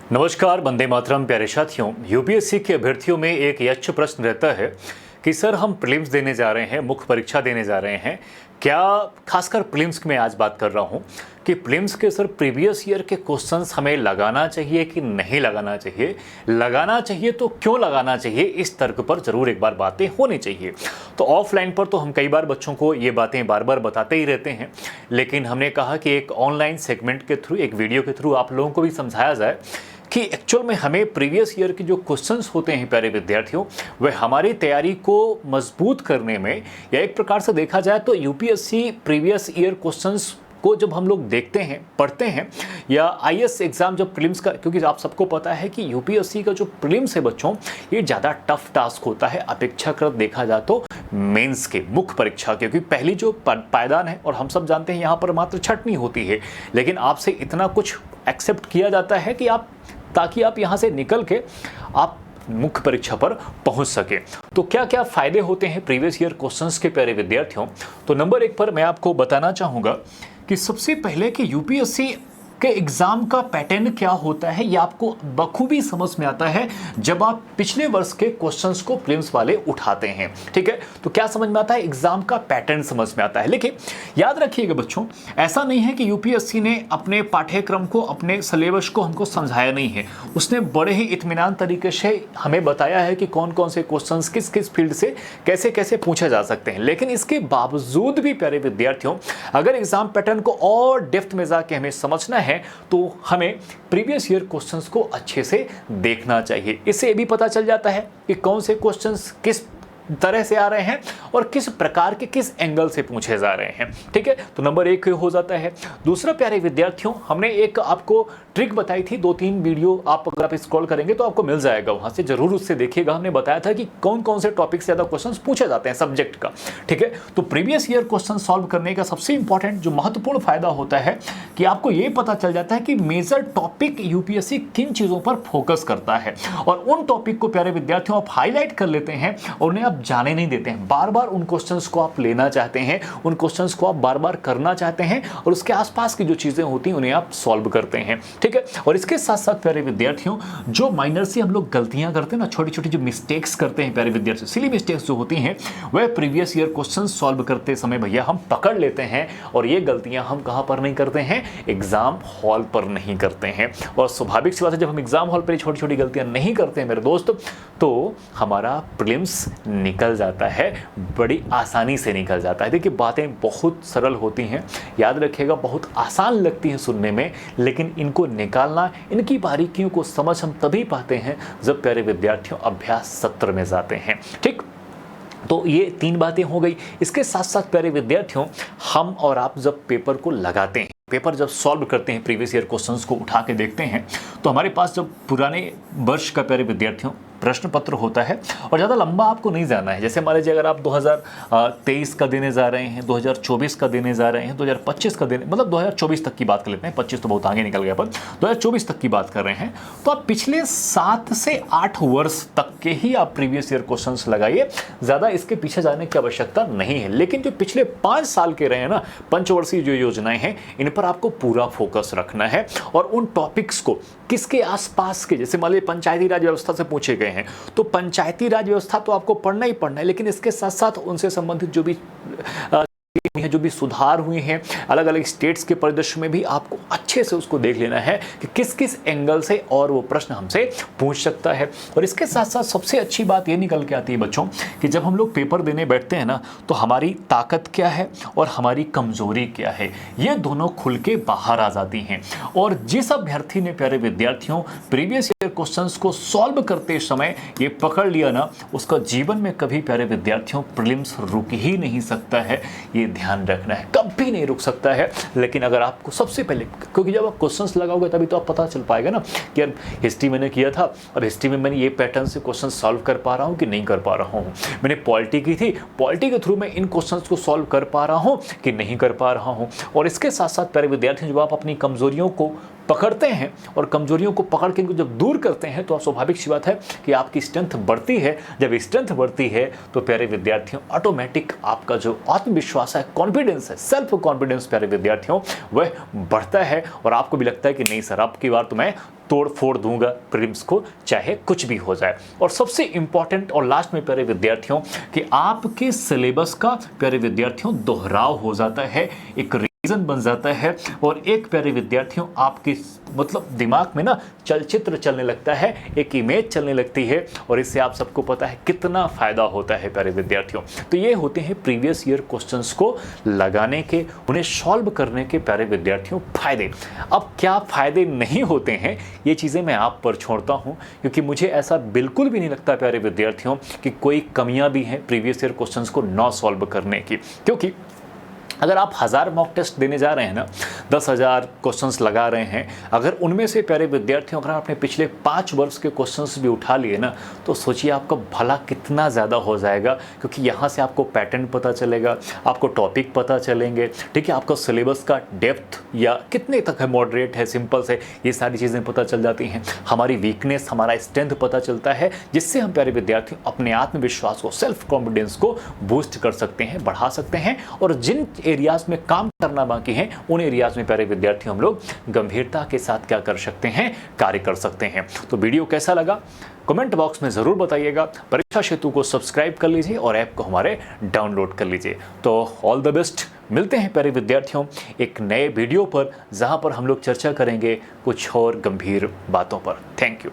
नमस्कार, वंदे मातरम। प्यारे साथियों, यूपीएससी के अभ्यर्थियों में एक यक्ष प्रश्न रहता है कि सर हम प्रीलिम्स देने जा रहे हैं, मुख्य परीक्षा देने जा रहे हैं, क्या खासकर प्रीलिम्स में आज बात कर रहा हूं कि प्रीलिम्स के सर प्रीवियस ईयर के क्वेश्चंस हमें लगाना चाहिए कि नहीं लगाना चाहिए, लगाना चाहिए तो क्यों लगाना चाहिए, इस तर्क पर जरूर एक बार बातें होनी चाहिए। तो ऑफलाइन पर तो हम कई बार बच्चों को ये बातें बार बार बताते ही रहते हैं, लेकिन हमने कहा कि एक ऑनलाइन सेगमेंट के थ्रू, एक वीडियो के थ्रू आप लोगों को भी समझाया जाए कि एक्चुअल में हमें प्रीवियस ईयर के जो क्वेश्चंस होते हैं प्यारे विद्यार्थियों, वह हमारी तैयारी को मजबूत करने में, या एक प्रकार से देखा जाए तो यूपीएससी प्रीवियस ईयर क्वेश्चंस को जब हम लोग देखते हैं, पढ़ते हैं, या आईएएस एग्जाम जब प्रीलिम्स का, क्योंकि आप सबको पता है कि यूपीएससी का जो प्रीलिम्स है बच्चों, ये ज़्यादा टफ टास्क होता है अपेक्षाकृत देखा जाए तो मेंस के, मुख्य परीक्षा, क्योंकि पहली जो पायदान है, और हम सब जानते हैं यहाँ पर मात्र छटनी होती है, लेकिन आपसे इतना कुछ एक्सेप्ट किया जाता है कि आप, ताकि आप यहाँ से निकल के आप मुख्य परीक्षा पर पहुंच सके। तो क्या क्या फायदे होते हैं प्रीवियस ईयर क्वेश्चंस के प्यारे विद्यार्थियों? तो नंबर 1 पर मैं आपको बताना चाहूँगा कि सबसे पहले कि यूपीएससी के एग्जाम का पैटर्न क्या होता है, ये आपको बखूबी समझ में आता है जब आप पिछले वर्ष के क्वेश्चंस को प्रीलिम्स वाले उठाते हैं। ठीक है, तो क्या समझ में आता है? एग्जाम का पैटर्न समझ में आता है। लेकिन याद रखिएगा बच्चों, ऐसा नहीं है कि यूपीएससी ने अपने पाठ्यक्रम को, अपने सिलेबस को हमको समझाया नहीं है। उसने बड़े ही इत्मीनान तरीके से हमें बताया है कि कौन कौन से क्वेश्चंस किस किस फील्ड से कैसे कैसे पूछे जा सकते हैं। लेकिन इसके बावजूद भी प्यारे विद्यार्थियों, अगर एग्जाम पैटर्न को और डेप्थ में जाके हमें समझना है तो हमें प्रीवियस ईयर क्वेश्चंस को अच्छे से देखना चाहिए। इससे ये भी पता चल जाता है कि कौन से क्वेश्चंस किस तरह से आ रहे हैं और किस प्रकार के, किस एंगल से पूछे जा रहे हैं। ठीक है, तो नंबर 1 हो जाता है। दूसरा प्यारे विद्यार्थियों, हमने एक आपको ट्रिक बताई थी, 2-3 वीडियो आप अगर आप स्क्रॉल करेंगे तो आपको मिल जाएगा, वहां से जरूर उससे देखिएगा। हमने बताया था कि कौन कौन से टॉपिक से ज्यादा क्वेश्चंस पूछे जाते हैं सब्जेक्ट का। ठीक है, तो प्रीवियस ईयर क्वेश्चन सॉल्व करने का सबसे इंपॉर्टेंट जो महत्वपूर्ण फायदा होता है कि आपको यह पता चल जाता है कि मेजर टॉपिक यूपीएससी किन चीजों पर फोकस करता है, और उन टॉपिक को प्यारे विद्यार्थियों आप हाईलाइट कर लेते हैं और उन्हें आप जाने नहीं देते हैं। बार बार उन क्वेश्चंस को आप लेना चाहते हैं, उन क्वेश्चंस को आप बार बार करना चाहते हैं, और उसके आसपास की जो चीजें होती हैं उन्हें आप सॉल्व करते हैं। ठीक है, और इसके साथ साथ प्यारे विद्यार्थियों, जो माइनर से हम लोग गलतियां करते हैं ना, छोटी छोटी जो मिस्टेक्स करते हैं प्यारे विद्यार्थियों, सिली मिस्टेक्स जो होती हैं, वह प्रीवियस ईयर क्वेश्चन सॉल्व करते समय भैया हम पकड़ लेते हैं, और ये गलतियां हम कहां पर नहीं करते हैं? एग्जाम हॉल पर नहीं करते हैं। और स्वाभाविक सी बात है, जब हम एग्जाम हॉल पर छोटी छोटी गलतियां नहीं करते हैं मेरे दोस्त, तो हमारा प्रीलिम्स निकल जाता है, बड़ी आसानी से निकल जाता है। देखिए, बातें बहुत सरल होती हैं, याद रखिएगा, बहुत आसान लगती हैं सुनने में, लेकिन इनको निकालना, इनकी बारीकियों को समझ हम तभी पाते हैं जब प्यारे विद्यार्थियों अभ्यास सत्र में जाते हैं। ठीक, तो ये 3 बातें हो गई। इसके साथ साथ प्यारे विद्यार्थियों, हम और आप जब पेपर को लगाते हैं, पेपर जब सॉल्व करते हैं, प्रीवियस ईयर क्वेश्चंस को उठा के देखते हैं, तो हमारे पास जब पुराने वर्ष का प्यारे विद्यार्थियों प्रश्न पत्र होता है, और ज़्यादा लंबा आपको नहीं जाना है। जैसे मान लीजिए अगर आप 2023 का देने जा रहे हैं, 2024 का देने जा रहे हैं, 2025 का देने, मतलब 2024 तक की बात कर लेते हैं, 25 तो बहुत आगे निकल गया, पर 2024 तक की बात कर रहे हैं, तो आप पिछले 7 से 8 वर्ष तक के ही आप प्रीवियस ईयर क्वेश्चंस लगाइए, ज़्यादा इसके पीछे जाने की आवश्यकता नहीं है। लेकिन जो पिछले 5 साल के रहे हैं ना, पंचवर्षीय जो योजनाएं हैं, इन पर आपको पूरा फोकस रखना है, और उन टॉपिक्स को किसके आसपास के, जैसे मान लीजिए पंचायती राज व्यवस्था से पूछे गए हैं, तो पंचायती राज व्यवस्था तो आपको पढ़ना ही पढ़ना है, लेकिन इसके साथ साथ उनसे संबंधित जो भी सुधार हुए हैं अलग अलग स्टेट्स के परिदृश्य में भी आपको अच्छे से उसको देख लेना है कि किस किस एंगल से और वो प्रश्न हमसे पूछ सकता है। और इसके साथ साथ सबसे अच्छी बात ये निकल के आती है बच्चों कि जब हम लोग पेपर देने बैठते हैं ना, तो हमारी ताकत क्या है और हमारी कमजोरी क्या है, ये दोनों खुल के बाहर आ जाती हैं। और जिस अभ्यर्थी ने प्यारे विद्यार्थियों प्रीवियस ईयर क्वेश्चंस को सॉल्व करते समय ये पकड़ लिया ना, उसका जीवन में कभी प्यारे विद्यार्थियों प्रीलिम्स रुक ही नहीं सकता है। ये ध्यान रखना है, कभी नहीं रुक सकता है। लेकिन अगर आपको सबसे पहले, क्योंकि जब आप क्वेश्चंस लगाओगे तभी तो आप पता चल पाएगा ना कि यार हिस्ट्री मैंने किया था, अब हिस्ट्री में मैंने ये पैटर्न से क्वेश्चन सॉल्व कर पा रहा हूँ कि नहीं कर पा रहा हूँ। मैंने पॉलिटी की थी, पॉलिटी के थ्रू मैं इन क्वेश्चंस को सॉल्व कर पा रहा हूँ कि नहीं कर पा रहा हूँ। और इसके साथ साथ प्यारे विद्यार्थी, जब आप अपनी कमजोरियों को पकड़ते हैं और कमजोरियों को पकड़ के इनको जब दूर करते हैं तो स्वाभाविक सी बात है कि आपकी स्ट्रेंथ बढ़ती है। जब स्ट्रेंथ बढ़ती है तो प्यारे विद्यार्थियों ऑटोमेटिक आपका जो आत्मविश्वास है, कॉन्फिडेंस है, सेल्फ कॉन्फिडेंस प्यारे विद्यार्थियों वह बढ़ता है और आपको भी लगता है कि नहीं सर, अब की बार तो मैं तोड़ फोड़ दूंगा प्रीलिम्स को, चाहे कुछ भी हो जाए। और सबसे इंपॉर्टेंट और लास्ट में प्यारे विद्यार्थियों कि आपके सिलेबस का प्यारे विद्यार्थियों दोहराव हो जाता है, एक रीजन बन जाता है और एक प्यारे विद्यार्थियों आपके मतलब दिमाग में ना चलचित्र चलने लगता है, एक इमेज चलने लगती है और इससे आप सबको पता है कितना फायदा होता है प्यारे विद्यार्थियों। तो ये होते हैं प्रीवियस ईयर क्वेश्चंस को लगाने के, उन्हें सॉल्व करने के प्यारे विद्यार्थियों फायदे। अब क्या फायदे नहीं होते हैं ये चीज़ें मैं आप पर छोड़ता हूँ, क्योंकि मुझे ऐसा बिल्कुल भी नहीं लगता प्यारे विद्यार्थियों कि कोई कमियां भी हैं प्रीवियस ईयर क्वेश्चंस को ना सॉल्व करने की। क्योंकि अगर आप 1000 मॉक टेस्ट देने जा रहे हैं ना, 10,000 क्वेश्चंस लगा रहे हैं, अगर उनमें से प्यारे विद्यार्थियों अगर आपने पिछले 5 वर्ष के क्वेश्चंस भी उठा लिए ना, तो सोचिए आपका भला कितना ज़्यादा हो जाएगा। क्योंकि यहाँ से आपको पैटर्न पता चलेगा, आपको टॉपिक पता चलेंगे, ठीक है, आपका सिलेबस का डेप्थ या कितने तक है, मॉडरेट है, सिंपल है, ये सारी चीज़ें पता चल जाती हैं। हमारी वीकनेस, हमारा स्ट्रेंथ पता चलता है, जिससे हम प्यारे विद्यार्थी अपने आत्मविश्वास को, सेल्फ कॉन्फिडेंस को बूस्ट कर सकते हैं, बढ़ा सकते हैं। और जिन एरियाज में काम करना बाकी है उन एरियाज में प्यारे विद्यार्थी हम लोग गंभीरता के साथ क्या कर सकते हैं, कार्य कर सकते हैं। तो वीडियो कैसा लगा कमेंट बॉक्स में ज़रूर बताइएगा। परीक्षा सेतु को सब्सक्राइब कर लीजिए और ऐप को हमारे डाउनलोड कर लीजिए। तो ऑल द बेस्ट, मिलते हैं प्यारे विद्यार्थियों एक नए वीडियो पर, जहां पर हम लोग चर्चा करेंगे कुछ और गंभीर बातों पर। Thank you.